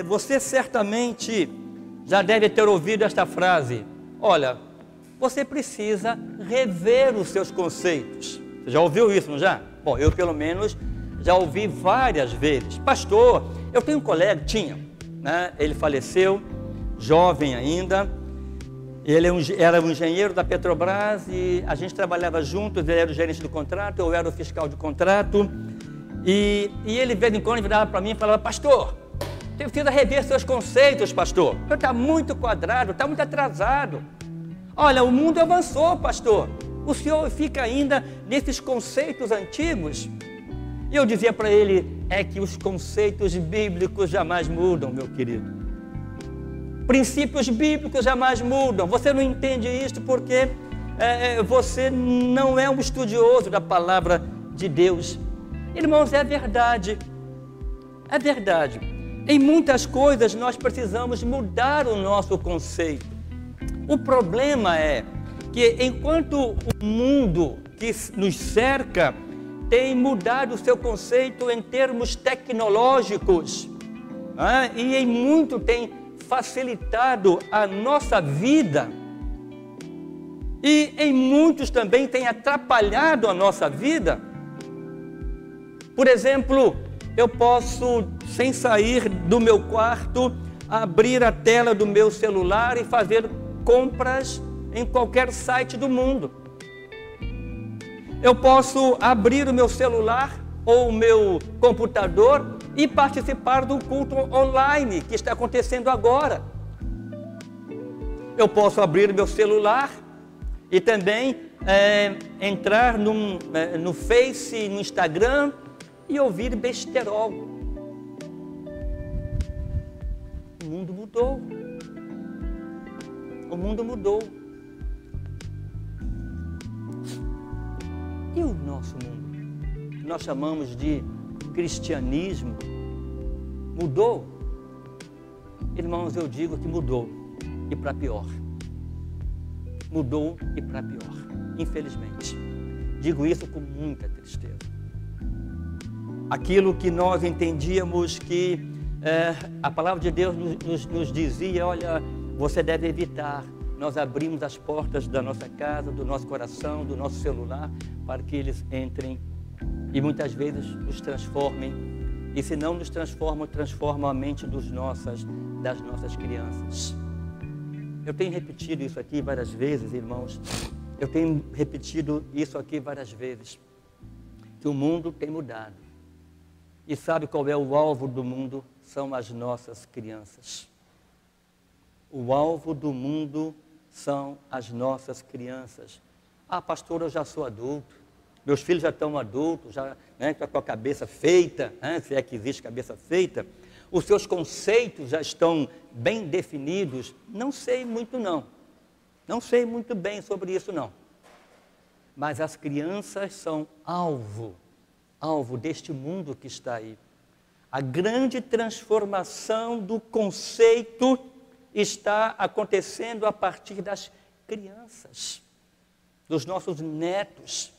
Você certamente já deve ter ouvido esta frase: olha, você precisa rever os seus conceitos. Você já ouviu isso, não já? Bom, eu pelo menos já ouvi várias vezes. Pastor, eu tenho um colega, né? Ele faleceu, jovem ainda. Ele era um engenheiro da Petrobras e a gente trabalhava juntos. Ele era o gerente do contrato, eu era o fiscal de contrato. E ele, de vez em quando, virava para mim e falava: pastor, você precisa rever seus conceitos, pastor. Você está muito quadrado, está muito atrasado. Olha, o mundo avançou, pastor. O senhor fica ainda nesses conceitos antigos. E eu dizia para ele: é que os conceitos bíblicos jamais mudam, meu querido. Princípios bíblicos jamais mudam. Você não entende isso porque você não é um estudioso da palavra de Deus. Irmãos, é verdade. É verdade. Em muitas coisas nós precisamos mudar o nosso conceito. O problema é que enquanto o mundo que nos cerca tem mudado o seu conceito em termos tecnológicos, e em muito tem facilitado a nossa vida, e em muitos também tem atrapalhado a nossa vida. Por exemplo, eu posso, sem sair do meu quarto, abrir a tela do meu celular e fazer compras em qualquer site do mundo. Eu posso abrir o meu celular ou o meu computador e participar do culto online que está acontecendo agora. Eu posso abrir o meu celular e também entrar no Face, no Instagram e ouvir besterol. O mundo mudou. O mundo mudou. E o nosso mundo? Nós chamamos de cristianismo. Mudou? Irmãos, eu digo que mudou, e para pior. Mudou e para pior, infelizmente. Digo isso com muita tristeza. Aquilo que nós entendíamos que a palavra de Deus nos dizia: olha, você deve evitar. Nós abrimos as portas da nossa casa, do nosso coração, do nosso celular, para que eles entrem e muitas vezes nos transformem. E se não nos transformam, transformam a mente das nossas crianças. Eu tenho repetido isso aqui várias vezes, irmãos. Eu tenho repetido isso aqui várias vezes. Que o mundo tem mudado. E sabe qual é o alvo do mundo? São as nossas crianças. O alvo do mundo são as nossas crianças. Ah, pastor, eu já sou adulto. Meus filhos já estão adultos, já com a cabeça feita, se é que existe cabeça feita. Os seus conceitos já estão bem definidos. Não sei muito não. Não sei muito bem sobre isso não. Mas as crianças são alvo deste mundo que está aí. A grande transformação do conceito está acontecendo a partir das crianças, dos nossos netos,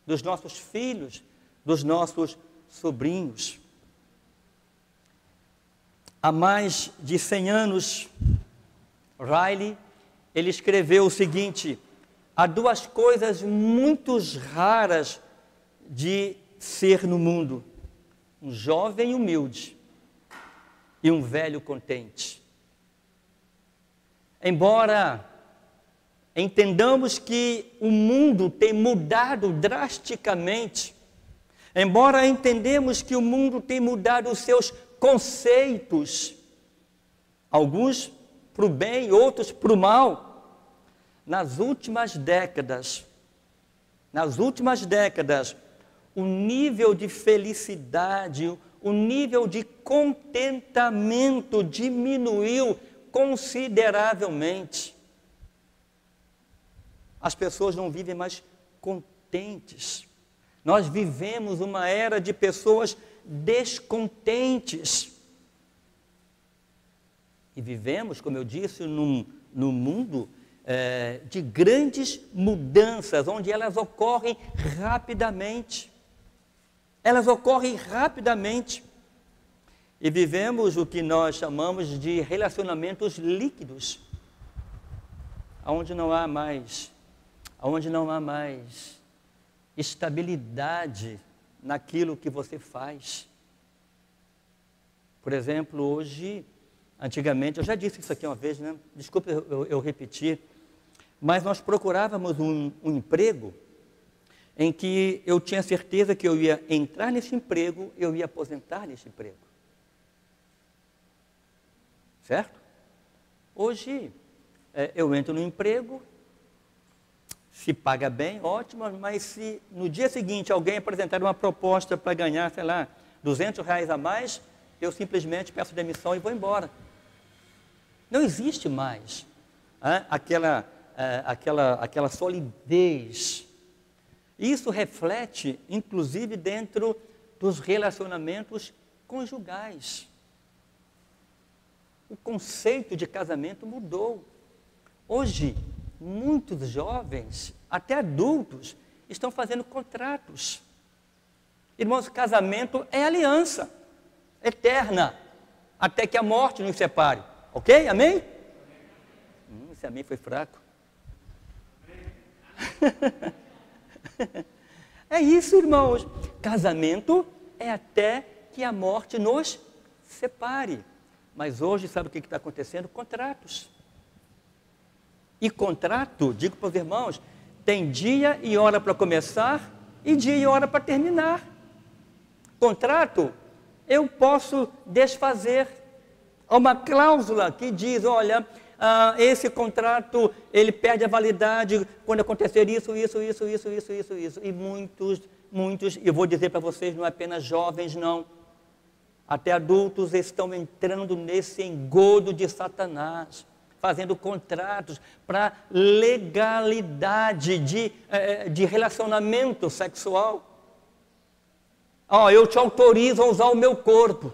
dos nossos filhos, dos nossos sobrinhos. Há mais de 100 anos, Riley, ele escreveu o seguinte: há duas coisas muito raras de ser no mundo: um jovem humilde e um velho contente. Embora entendamos que o mundo tem mudado drasticamente, embora entendemos que o mundo tem mudado os seus conceitos, alguns para o bem, outros para o mal, nas últimas décadas, o nível de felicidade, o nível de contentamento diminuiu consideravelmente. As pessoas não vivem mais contentes. Nós vivemos uma era de pessoas descontentes. E vivemos, como eu disse, num mundo de grandes mudanças, onde elas ocorrem rapidamente. E vivemos o que nós chamamos de relacionamentos líquidos, onde não há mais estabilidade naquilo que você faz. Por exemplo, hoje, antigamente, eu já disse isso aqui uma vez, né? Desculpa eu repetir, mas nós procurávamos um emprego em que eu tinha certeza que eu ia entrar nesse emprego, eu ia aposentar nesse emprego. Certo? Hoje, eu entro no emprego, se paga bem, ótimo, mas se no dia seguinte alguém apresentar uma proposta para ganhar, sei lá, R$200 a mais, eu simplesmente peço demissão e vou embora. Não existe mais aquela solidez. Isso reflete, inclusive, dentro dos relacionamentos conjugais. O conceito de casamento mudou. Hoje, muitos jovens, até adultos, estão fazendo contratos. Irmãos, casamento é aliança eterna, até que a morte nos separe. Ok? Amém? Esse amém foi fraco. É isso, irmãos. Casamento é até que a morte nos separe. Mas hoje, sabe o que está acontecendo? Contratos. E contrato, digo para os irmãos, tem dia e hora para começar e dia e hora para terminar. Contrato, eu posso desfazer. Há uma cláusula que diz, olha, esse contrato, ele perde a validade quando acontecer isso. E muitos, eu vou dizer para vocês, não é apenas jovens, não. Até adultos estão entrando nesse engodo de Satanás, fazendo contratos para legalidade de relacionamento sexual. Eu te autorizo a usar o meu corpo.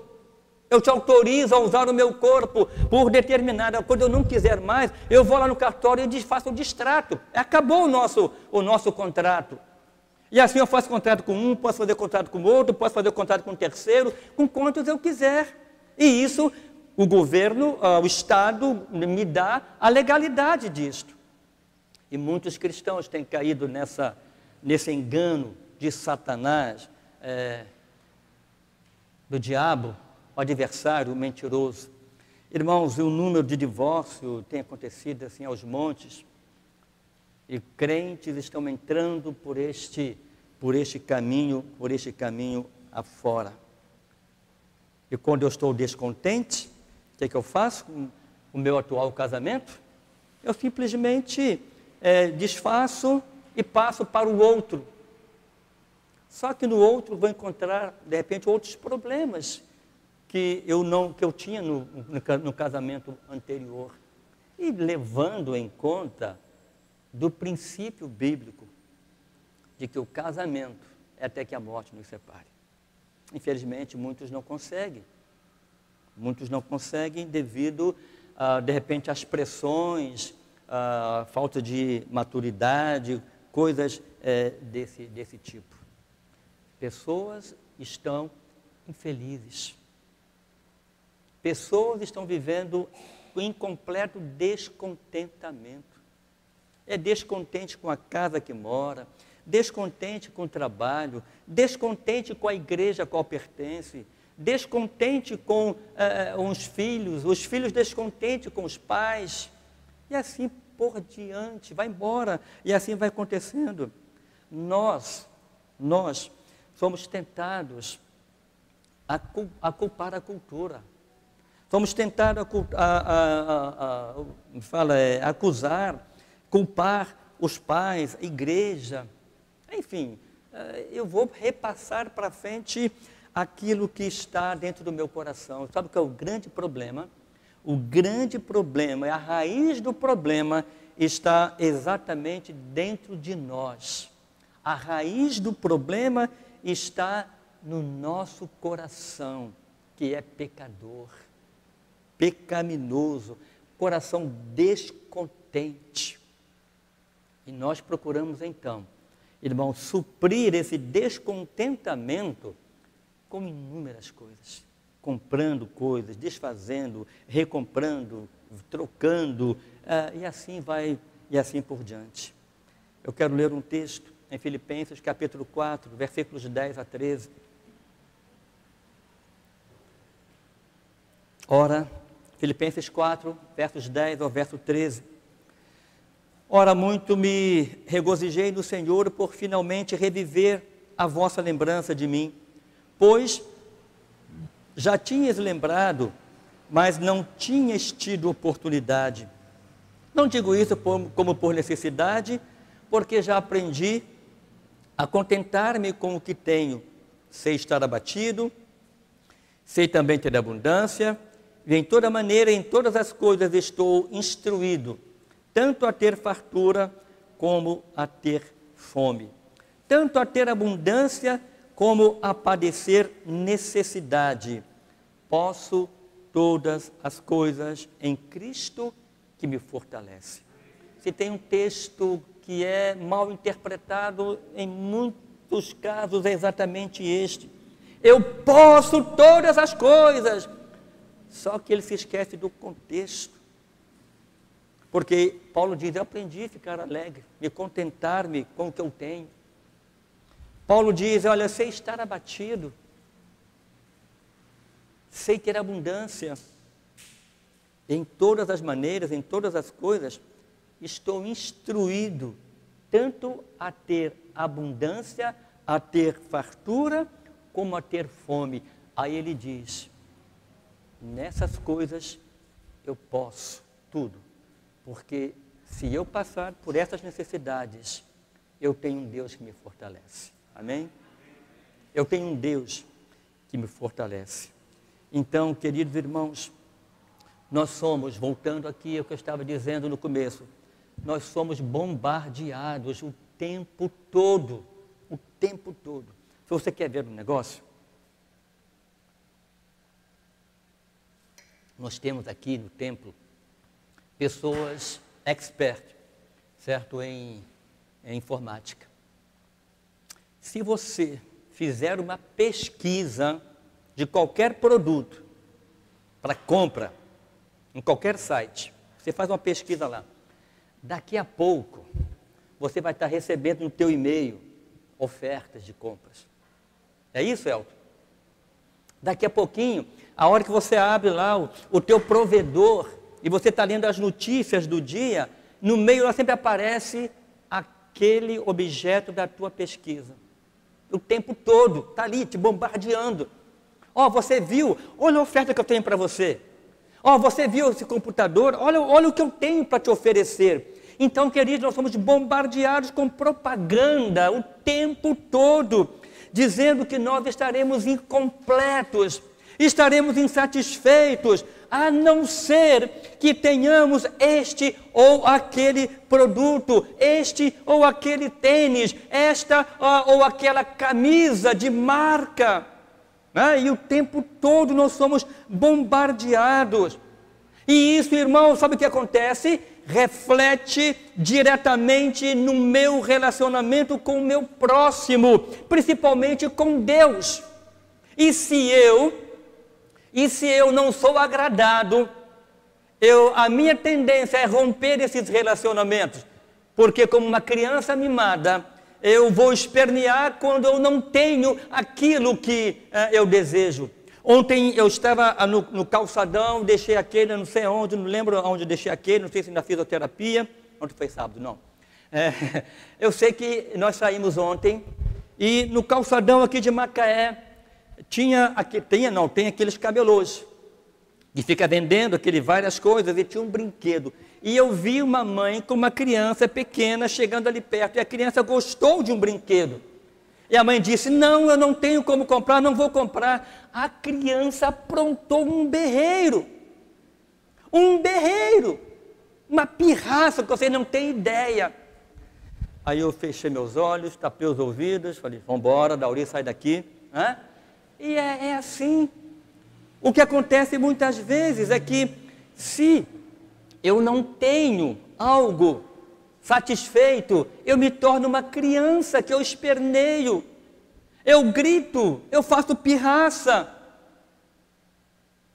Eu te autorizo a usar o meu corpo por determinada. Quando eu não quiser mais, eu vou lá no cartório e faço um distrato. Acabou o nosso contrato. E assim eu faço contrato com um, posso fazer contrato com outro, posso fazer contrato com um terceiro, com quantos eu quiser. E isso, o governo, o Estado me dá a legalidade disto. E muitos cristãos têm caído nesse engano de Satanás, do diabo, o adversário, o mentiroso. Irmãos, o número de divórcio tem acontecido assim aos montes. E crentes estão entrando por este caminho afora. E quando eu estou descontente, o que eu faço com o meu atual casamento? Eu simplesmente desfaço e passo para o outro. Só que no outro vou encontrar, de repente, outros problemas que eu tinha no casamento anterior. E levando em conta do princípio bíblico de que o casamento é até que a morte nos separe. Infelizmente, muitos não conseguem. Muitos não conseguem devido, de repente, às pressões, à falta de maturidade, coisas desse tipo. Pessoas estão infelizes. Pessoas estão vivendo em completo descontentamento. É descontente com a casa que mora, descontente com o trabalho, descontente com a igreja a qual pertence, descontente com os filhos descontentes com os pais, e assim por diante, vai embora, e assim vai acontecendo. Nós somos tentados a culpar a cultura, somos tentados acusar, culpar os pais, a igreja, enfim, eu vou repassar para frente aquilo que está dentro do meu coração. Sabe o que é o grande problema? O grande problema, a raiz do problema está exatamente dentro de nós. A raiz do problema está no nosso coração, que é pecador, pecaminoso, coração descontente. E nós procuramos então, irmão, suprir esse descontentamento com inúmeras coisas. comprando coisas, desfazendo, recomprando, trocando, e assim por diante. Eu quero ler um texto em Filipenses, capítulo 4, versículos 10 a 13. Ora, Filipenses 4, versos 10 ao verso 13. Ora, muito me regozijei no Senhor por finalmente reviver a vossa lembrança de mim, pois já tinhas lembrado, mas não tinhas tido oportunidade. Não digo isso como por necessidade, porque já aprendi a contentar-me com o que tenho. Sei estar abatido, sei também ter abundância, e em toda maneira, em todas as coisas estou instruído, tanto a ter fartura como a ter fome, tanto a ter abundância como a padecer necessidade. Posso todas as coisas em Cristo que me fortalece. Se tem um texto que é mal interpretado, em muitos casos é exatamente este. Eu posso todas as coisas. Só que ele se esquece do contexto. Porque Paulo diz, eu aprendi a ficar alegre, me contentar-me com o que eu tenho. Paulo diz, olha, sei estar abatido, sei ter abundância. Em todas as maneiras, em todas as coisas, estou instruído, tanto a ter abundância, a ter fartura, como a ter fome. Aí ele diz, nessas coisas eu posso tudo, porque se eu passar por essas necessidades, eu tenho um Deus que me fortalece. Amém? Eu tenho um Deus que me fortalece. Então, queridos irmãos, nós somos, voltando aqui ao que eu estava dizendo no começo, nós somos bombardeados o tempo todo, o tempo todo. Se você quer ver um negócio, nós temos aqui no templo pessoas expert, certo, em informática. Se você fizer uma pesquisa de qualquer produto para compra, em qualquer site, você faz uma pesquisa lá, daqui a pouco você vai estar recebendo no teu e-mail ofertas de compras. É isso, Elton? Daqui a pouquinho, a hora que você abre lá o teu provedor e você está lendo as notícias do dia, no meio lá sempre aparece aquele objeto da tua pesquisa. O tempo todo, está ali te bombardeando. Ó, você viu? Olha a oferta que eu tenho para você. Ó, você viu esse computador? Olha o que eu tenho para te oferecer. Então, queridos, nós somos bombardeados com propaganda o tempo todo, dizendo que nós estaremos incompletos, estaremos insatisfeitos, a não ser que tenhamos este ou aquele produto, este ou aquele tênis, esta ou aquela camisa de marca. E o tempo todo nós somos bombardeados. E isso, irmão, sabe o que acontece? Reflete diretamente no meu relacionamento com o meu próximo, principalmente com Deus. E se eu não sou agradado, a minha tendência é romper esses relacionamentos, porque como uma criança mimada, eu vou espernear quando eu não tenho aquilo que eu desejo. Ontem eu estava no calçadão, deixei aquele, não sei onde, não lembro onde deixei aquele, não sei se na fisioterapia, ontem foi sábado, não. Eu sei que nós saímos ontem e no calçadão aqui de Macaé, tem aqueles camelôs, que fica vendendo várias coisas, e tinha um brinquedo. E eu vi uma mãe com uma criança pequena chegando ali perto, e a criança gostou de um brinquedo. E a mãe disse, não, eu não tenho como comprar, não vou comprar. A criança aprontou um berreiro, uma pirraça que você não tem ideia. Aí eu fechei meus olhos, tapei os ouvidos, falei, vamos embora, Dauri, sai daqui. E é assim. O que acontece muitas vezes é que, se eu não tenho algo satisfeito, eu me torno uma criança que eu esperneio, eu grito, eu faço pirraça.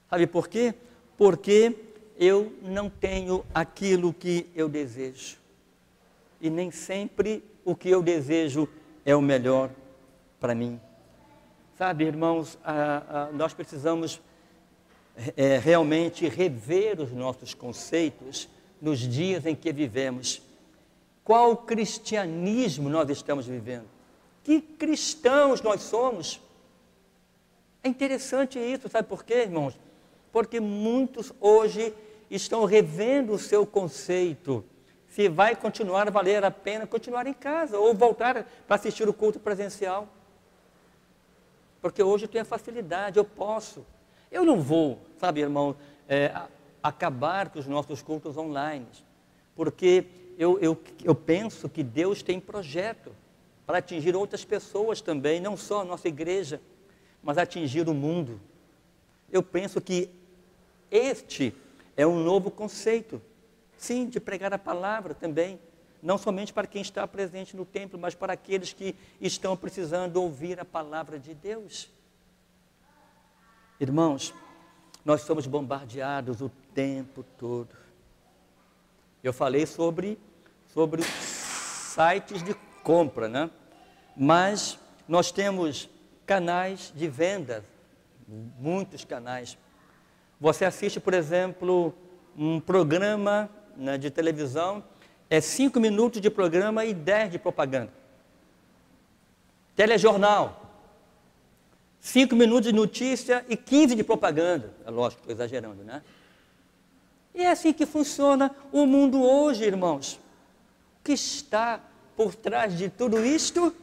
Sabe por quê? Porque eu não tenho aquilo que eu desejo. E nem sempre o que eu desejo é o melhor para mim. Sabe, irmãos, nós precisamos realmente rever os nossos conceitos nos dias em que vivemos. Qual cristianismo nós estamos vivendo? Que cristãos nós somos? É interessante isso, sabe por quê, irmãos? Porque muitos hoje estão revendo o seu conceito. Se vai continuar a valer a pena continuar em casa ou voltar para assistir o culto presencial. Porque hoje eu tenho a facilidade, eu posso. Eu não vou, sabe, irmão, acabar com os nossos cultos online. Porque eu penso que Deus tem projeto para atingir outras pessoas também, não só a nossa igreja, mas atingir o mundo. Eu penso que este é um novo conceito, sim, de pregar a palavra também, não somente para quem está presente no templo, mas para aqueles que estão precisando ouvir a palavra de Deus. Irmãos, nós somos bombardeados o tempo todo. Eu falei sobre sites de compra, né? Mas nós temos canais de venda, muitos canais. Você assiste, por exemplo, um programa, né, de televisão, 5 minutos de programa e 10 de propaganda. Telejornal, 5 minutos de notícia e 15 de propaganda. É lógico, estou exagerando, né? E é assim que funciona o mundo hoje, irmãos. O que está por trás de tudo isto?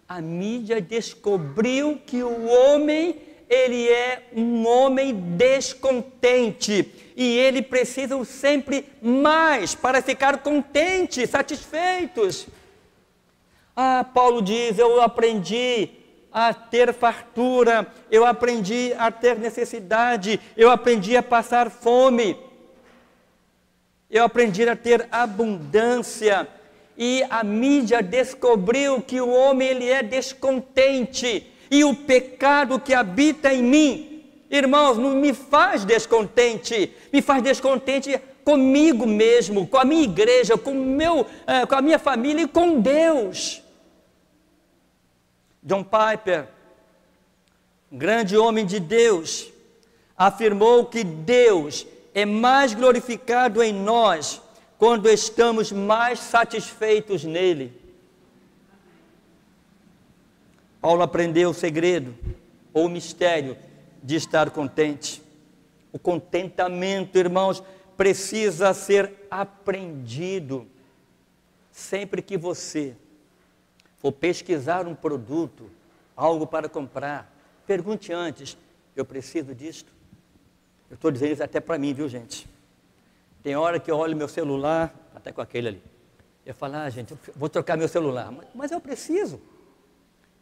A mídia descobriu que o homem, ele é um homem descontente. E ele precisa sempre mais para ficar contente, satisfeitos. Paulo diz, eu aprendi a ter fartura, eu aprendi a ter necessidade, eu aprendi a passar fome, eu aprendi a ter abundância. E a mídia descobriu que o homem, ele é descontente. E o pecado que habita em mim, irmãos, não me faz descontente, me faz descontente comigo mesmo, com a minha igreja, com a minha família e com Deus. John Piper, um grande homem de Deus, afirmou que Deus é mais glorificado em nós quando estamos mais satisfeitos nele. Paulo aprendeu o segredo, ou o mistério de estar contente. O contentamento, irmãos, precisa ser aprendido. Sempre que você for pesquisar um produto, algo para comprar, pergunte antes, eu preciso disto? Eu estou dizendo isso até para mim, viu, gente? Tem hora que eu olho meu celular, até com aquele ali, eu falo, gente, eu vou trocar meu celular, mas eu preciso.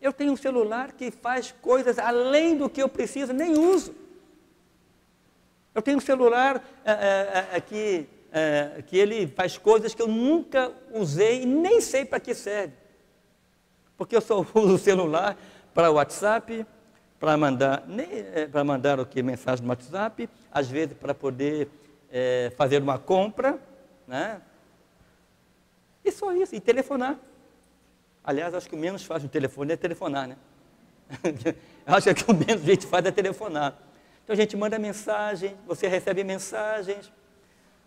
Eu tenho um celular que faz coisas além do que eu preciso, nem uso. Eu tenho um celular que ele faz coisas que eu nunca usei e nem sei para que serve. Porque eu só uso o celular para o WhatsApp, para mandar mensagem no WhatsApp, às vezes para poder fazer uma compra, né? E só isso, e telefonar. Aliás, acho que o menos faz no telefone é telefonar, né? Acho que o menos a gente faz é telefonar. Então a gente manda mensagem, você recebe mensagens.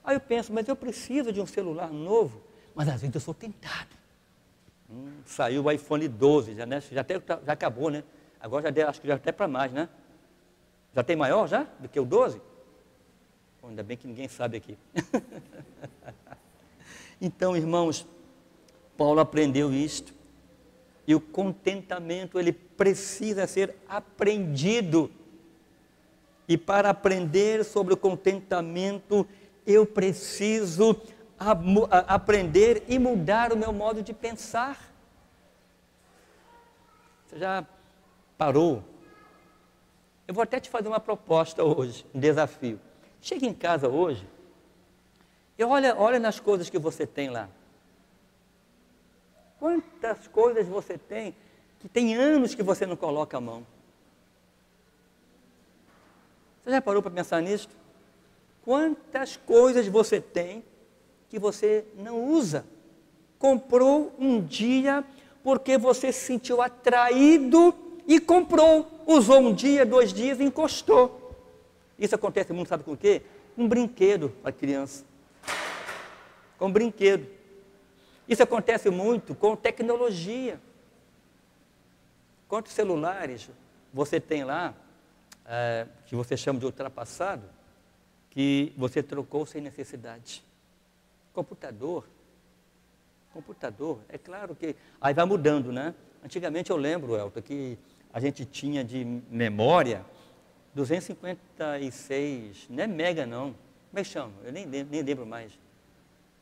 Aí eu penso, mas eu preciso de um celular novo, mas às vezes eu sou tentado. Saiu o iPhone 12, já acabou, né? Agora acho que já até para mais, né? Já tem maior já do que o 12? Bom, ainda bem que ninguém sabe aqui. Então, irmãos, Paulo aprendeu isto. E o contentamento, ele precisa ser aprendido. E para aprender sobre o contentamento, eu preciso aprender e mudar o meu modo de pensar. Você já parou? Eu vou até te fazer uma proposta hoje, um desafio. Chega em casa hoje e olha nas coisas que você tem lá. Quantas coisas você tem que tem anos que você não coloca a mão? Você já parou para pensar nisso? Quantas coisas você tem que você não usa? Comprou um dia porque você se sentiu atraído e comprou. Usou um dia, 2 dias e encostou. Isso acontece muito, sabe com o quê? Com brinquedo para criança. Com brinquedo. Isso acontece muito com tecnologia. Quantos celulares você tem lá, que você chama de ultrapassado, que você trocou sem necessidade? Computador, é claro que... Aí vai mudando, né? Antigamente eu lembro, Elton, que a gente tinha de memória 256, não é mega não. Como é que chama? Eu nem lembro mais.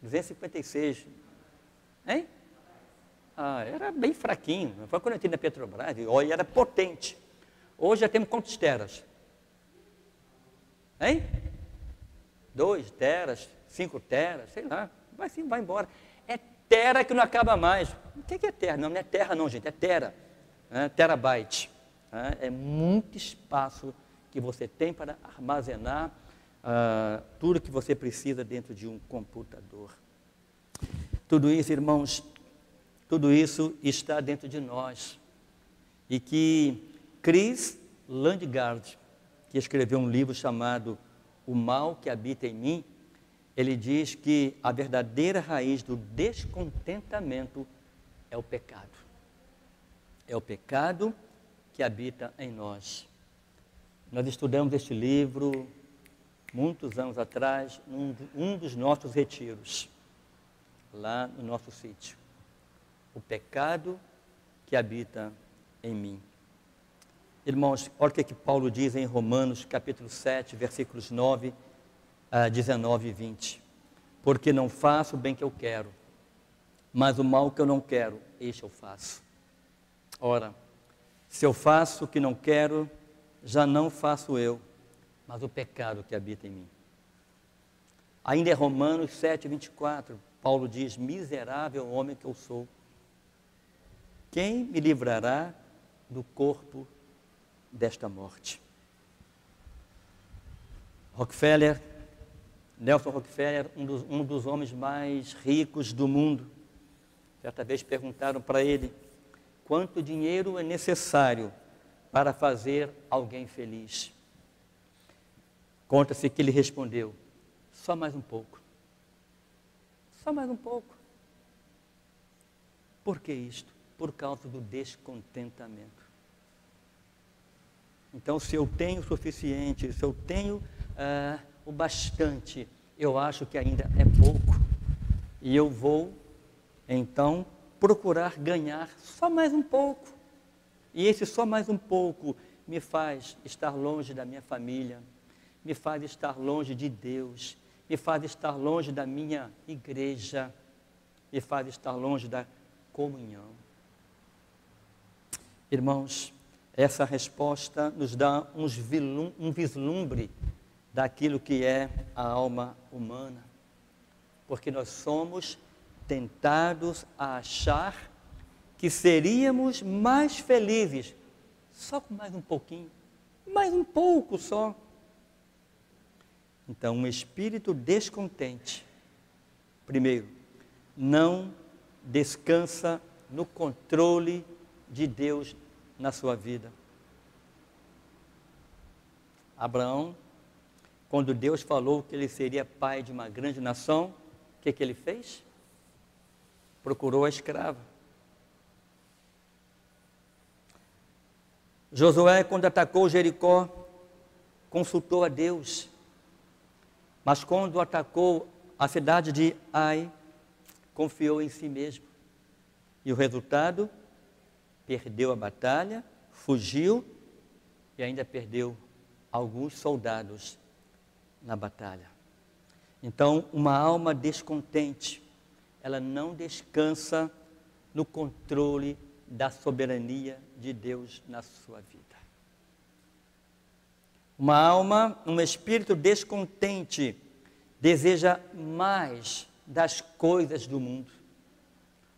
256, hein? Era bem fraquinho. Foi quando eu entrei na Petrobras, e era potente. Hoje já temos quantos teras? Hein? 2 teras, 5 teras, sei lá. Vai embora. É tera que não acaba mais. O que é tera? Não é terra não, gente, é tera. Terabyte. É muito espaço que você tem para armazenar tudo que você precisa dentro de um computador. Tudo isso, irmãos, tudo isso está dentro de nós. E que Chris Landgaard, que escreveu um livro chamado O Mal que Habita em Mim, ele diz que a verdadeira raiz do descontentamento é o pecado. É o pecado que habita em nós. Nós estudamos este livro muitos anos atrás, num dos nossos retiros, lá no nosso sítio. O pecado que habita em mim. Irmãos, olha o que Paulo diz em Romanos, capítulo 7, versículos 9 a 19 e 20. Porque não faço o bem que eu quero, mas o mal que eu não quero, este eu faço. Ora, se eu faço o que não quero, já não faço eu, mas o pecado que habita em mim. Ainda é Romanos 7, 24, Paulo diz, miserável homem que eu sou, quem me livrará do corpo desta morte? Nelson Rockefeller, um dos homens mais ricos do mundo, certa vez perguntaram para ele, quanto dinheiro é necessário para fazer alguém feliz? Conta-se que ele respondeu, só mais um pouco. Só mais um pouco. Por que isto? Por causa do descontentamento. Então, se eu tenho o suficiente, se eu tenho o bastante, eu acho que ainda é pouco. E eu vou, então, procurar ganhar só mais um pouco. E esse só mais um pouco me faz estar longe da minha família, me faz estar longe de Deus, me faz estar longe da minha igreja, me faz estar longe da comunhão. Irmãos, essa resposta nos dá um vislumbre daquilo que é a alma humana, porque nós somos tentados a achar que seríamos mais felizes só com mais um pouquinho, mais um pouco só. Então, um espírito descontente, primeiro, não descansa no controle de Deus na sua vida. Abraão, quando Deus falou que ele seria pai de uma grande nação, o que ele fez? Procurou a escrava. Josué, quando atacou Jericó, consultou a Deus. Mas quando atacou a cidade de Ai, confiou em si mesmo. E o resultado? Perdeu a batalha, fugiu e ainda perdeu alguns soldados na batalha. Então, uma alma descontente, ela não descansa no controle da soberania de Deus na sua vida. Uma alma, um espírito descontente, deseja mais das coisas do mundo.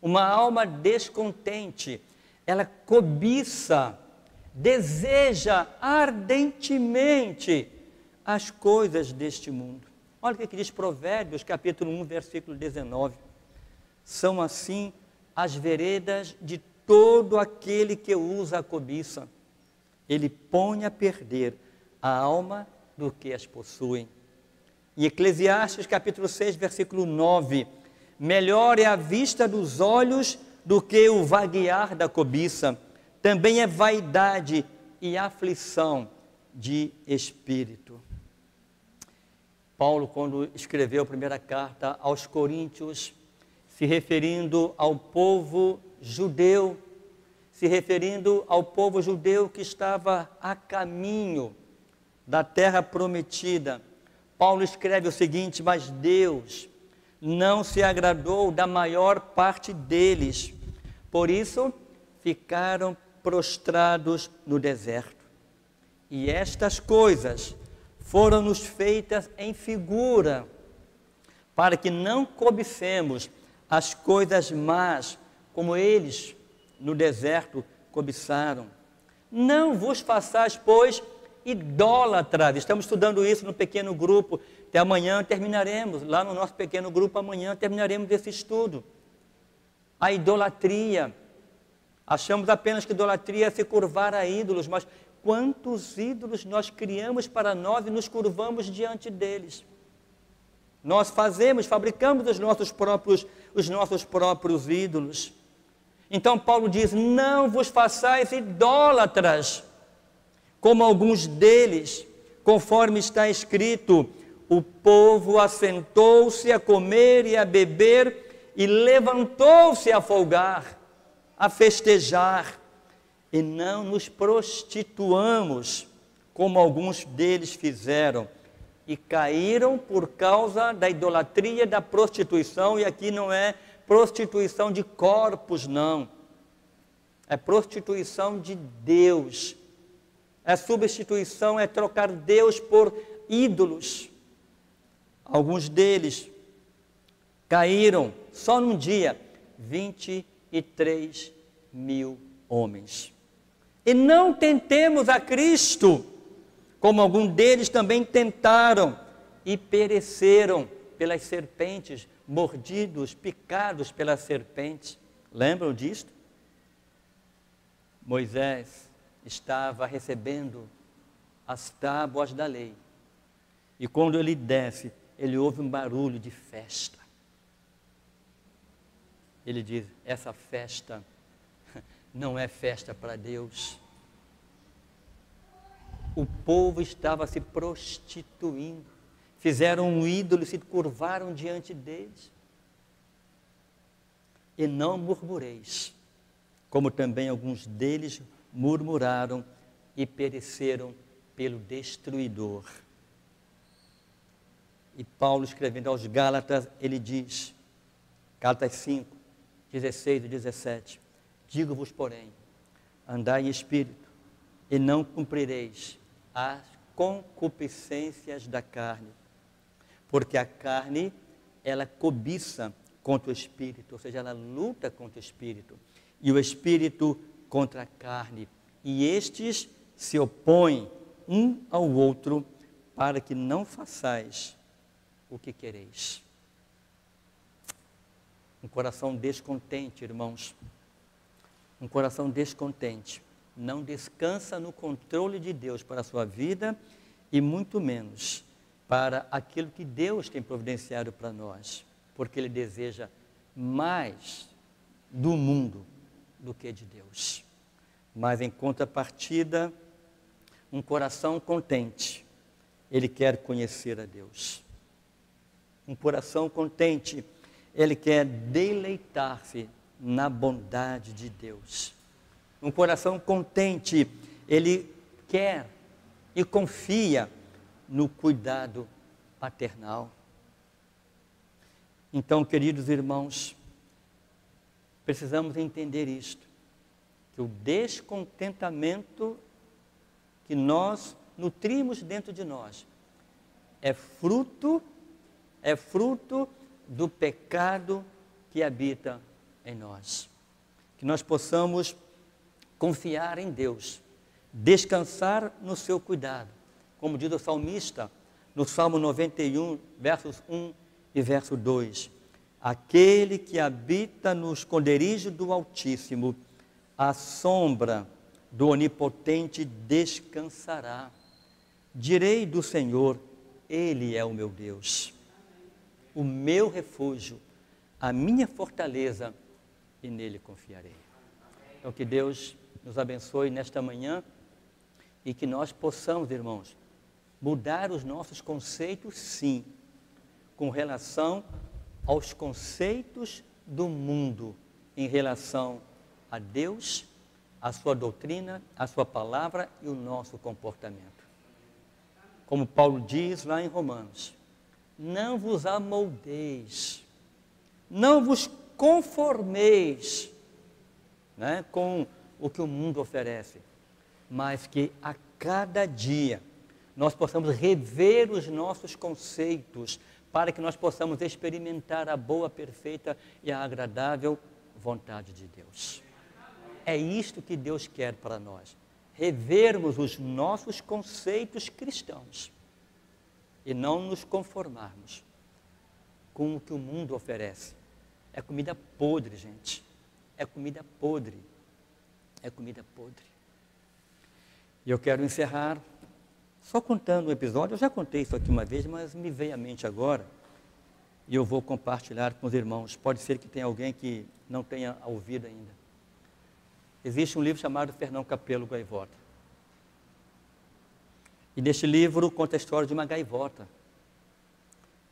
Uma alma descontente, ela cobiça, deseja ardentemente as coisas deste mundo. Olha o que diz Provérbios, capítulo 1, versículo 19. São assim as veredas de todo aquele que usa a cobiça. Ele põe a perder a alma do que as possuem. Em Eclesiastes, capítulo 6, versículo 9. Melhor é a vista dos olhos do que o vaguear da cobiça. Também é vaidade e aflição de espírito. Paulo, quando escreveu a primeira carta aos Coríntios, se referindo ao povo judeu, que estava a caminho da terra prometida, Paulo escreve o seguinte: mas Deus não se agradou da maior parte deles, por isso ficaram prostrados no deserto. E estas coisas foram-nos feitas em figura, para que não cobicemos as coisas más, como eles no deserto cobiçaram. Não vos façais, pois, idólatras. Estamos estudando isso no pequeno grupo. Até amanhã terminaremos, lá no nosso pequeno grupo, amanhã terminaremos esse estudo. A idolatria. Achamos apenas que idolatria é se curvar a ídolos, mas quantos ídolos nós criamos para nós e nos curvamos diante deles? Nós fabricamos os nossos próprios ídolos. Então Paulo diz: não vos façais idólatras, como alguns deles, conforme está escrito: o povo assentou-se a comer e a beber, e levantou-se a folgar, a festejar, e não nos prostituamos, como alguns deles fizeram, e caíram por causa da idolatria, da prostituição. E aqui não é prostituição de corpos, não, é prostituição de Deus, é substituição, é trocar Deus por ídolos. Alguns deles caíram, só num dia, 23 mil homens. E não tentemos a Cristo, como alguns deles também tentaram e pereceram pelas serpentes, mordidos, picados pelas serpentes. Lembram disto? Moisés estava recebendo as tábuas da lei, e quando ele desce, ele ouve um barulho de festa. Ele diz: essa festa não é festa para Deus. O povo estava se prostituindo, fizeram um ídolo e se curvaram diante deles. E não murmureis, como também alguns deles murmuraram e pereceram pelo destruidor. E Paulo, escrevendo aos Gálatas, ele diz, Gálatas 5, 16 e 17, digo-vos, porém, andai em espírito, e não cumprireis as concupiscências da carne, porque a carne, ela cobiça contra o espírito, ou seja, ela luta contra o espírito, e o espírito contra a carne, e estes se opõem um ao outro, para que não façais o que quereis. Um coração descontente, irmãos, um coração descontente não descansa no controle de Deus para a sua vida, e muito menos para aquilo que Deus tem providenciado para nós, porque Ele deseja mais do mundo do que de Deus. Mas em contrapartida, um coração contente, ele quer conhecer a Deus. Um coração contente, ele quer deleitar-se na bondade de Deus. Um coração contente, ele quer e confia no cuidado paternal. Então, queridos irmãos, precisamos entender isto, que o descontentamento que nós nutrimos dentro de nós é fruto do pecado que habita em nós. Que nós possamos confiar em Deus, descansar no seu cuidado, como diz o salmista, no Salmo 91, versos 1 e verso 2. Aquele que habita no esconderijo do Altíssimo, à sombra do Onipotente descansará. Direi do Senhor, Ele é o meu Deus, o meu refúgio, a minha fortaleza, e nele confiarei. Então que Deus nos abençoe nesta manhã e que nós possamos, irmãos, mudar os nossos conceitos, sim, com relação aos conceitos do mundo, em relação a Deus, a sua doutrina, a sua palavra e o nosso comportamento. Como Paulo diz lá em Romanos, não vos amoldeis, não vos conformeis, né, com o que o mundo oferece, mas que a cada dia nós possamos rever os nossos conceitos para que nós possamos experimentar a boa, perfeita e a agradável vontade de Deus. É isto que Deus quer para nós, revermos os nossos conceitos cristãos e não nos conformarmos com o que o mundo oferece. É comida podre, gente, é comida podre, é comida podre. E eu quero encerrar só contando um episódio. Eu já contei isso aqui uma vez, mas me veio à mente agora e eu vou compartilhar com os irmãos. Pode ser que tenha alguém que não tenha ouvido ainda. Existe um livro chamado Fernão Capelo Gaivota. E neste livro conta a história de uma gaivota.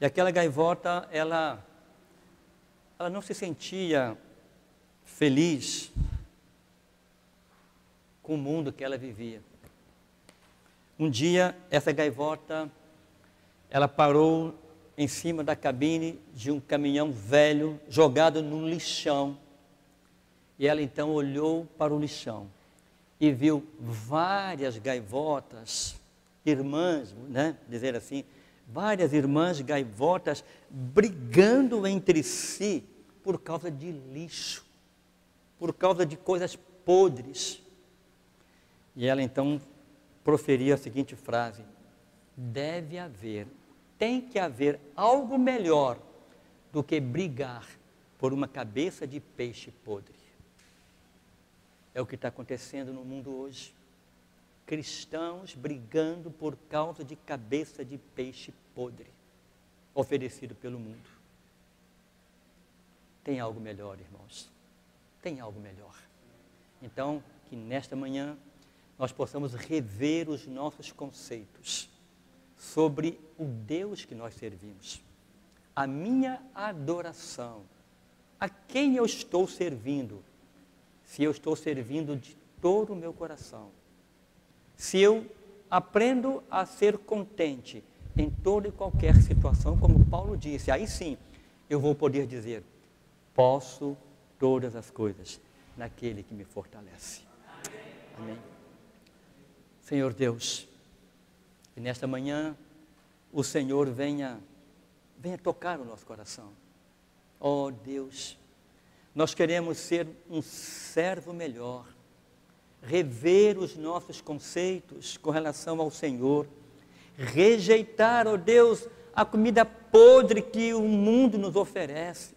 E aquela gaivota, ela não se sentia feliz com o mundo que ela vivia. Um dia, essa gaivota, ela parou em cima da cabine de um caminhão velho, jogado no lixão. E ela então olhou para o lixão e viu várias gaivotas, irmãs, né, dizer assim, várias irmãs gaivotas brigando entre si por causa de lixo, por causa de coisas podres. E ela então proferia a seguinte frase: tem que haver algo melhor do que brigar por uma cabeça de peixe podre. É o que está acontecendo no mundo hoje. Cristãos brigando por causa de cabeça de peixe podre, oferecido pelo mundo. Tem algo melhor, irmãos. Tem algo melhor. Então, que nesta manhã nós possamos rever os nossos conceitos sobre o Deus que nós servimos. A minha adoração, a quem eu estou servindo, se eu estou servindo de todo o meu coração, se eu aprendo a ser contente em toda e qualquer situação, como Paulo disse, aí sim eu vou poder dizer, posso todas as coisas naquele que me fortalece. Amém. Senhor Deus, que nesta manhã o Senhor venha tocar o nosso coração. Oh Deus, nós queremos ser um servo melhor, rever os nossos conceitos com relação ao Senhor, rejeitar, oh Deus, a comida podre que o mundo nos oferece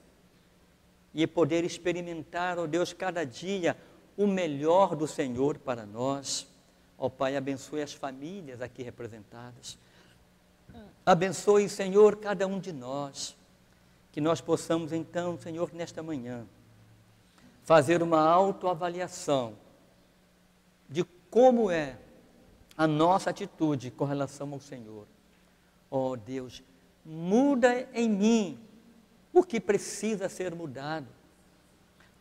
e poder experimentar, oh Deus, cada dia o melhor do Senhor para nós. Ó Pai, abençoe as famílias aqui representadas. Abençoe, Senhor, cada um de nós. Que nós possamos então, Senhor, nesta manhã, fazer uma autoavaliação de como é a nossa atitude com relação ao Senhor. Ó Deus, muda em mim o que precisa ser mudado.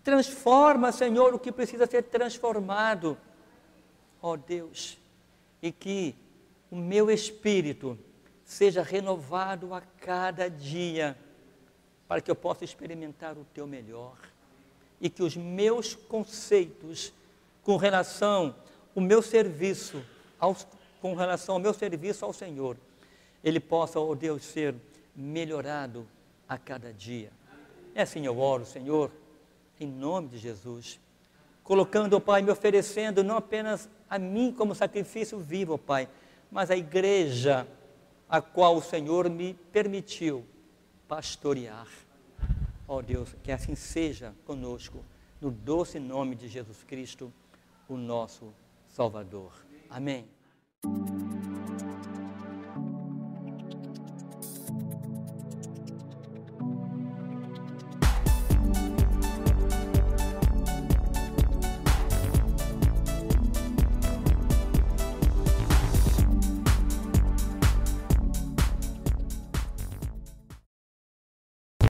Transforma, Senhor, o que precisa ser transformado. Ó Deus, e que o meu espírito seja renovado a cada dia, para que eu possa experimentar o Teu melhor, e que os meus conceitos com relação ao meu serviço, com relação ao meu serviço ao Senhor, ele possa, ó Deus, ser melhorado a cada dia. É assim eu oro, Senhor, em nome de Jesus, colocando, ó Pai, me oferecendo não apenas a mim como sacrifício vivo, ó Pai, mas a igreja a qual o Senhor me permitiu pastorear. Ó Deus, que assim seja conosco, no doce nome de Jesus Cristo, o nosso Salvador. Amém.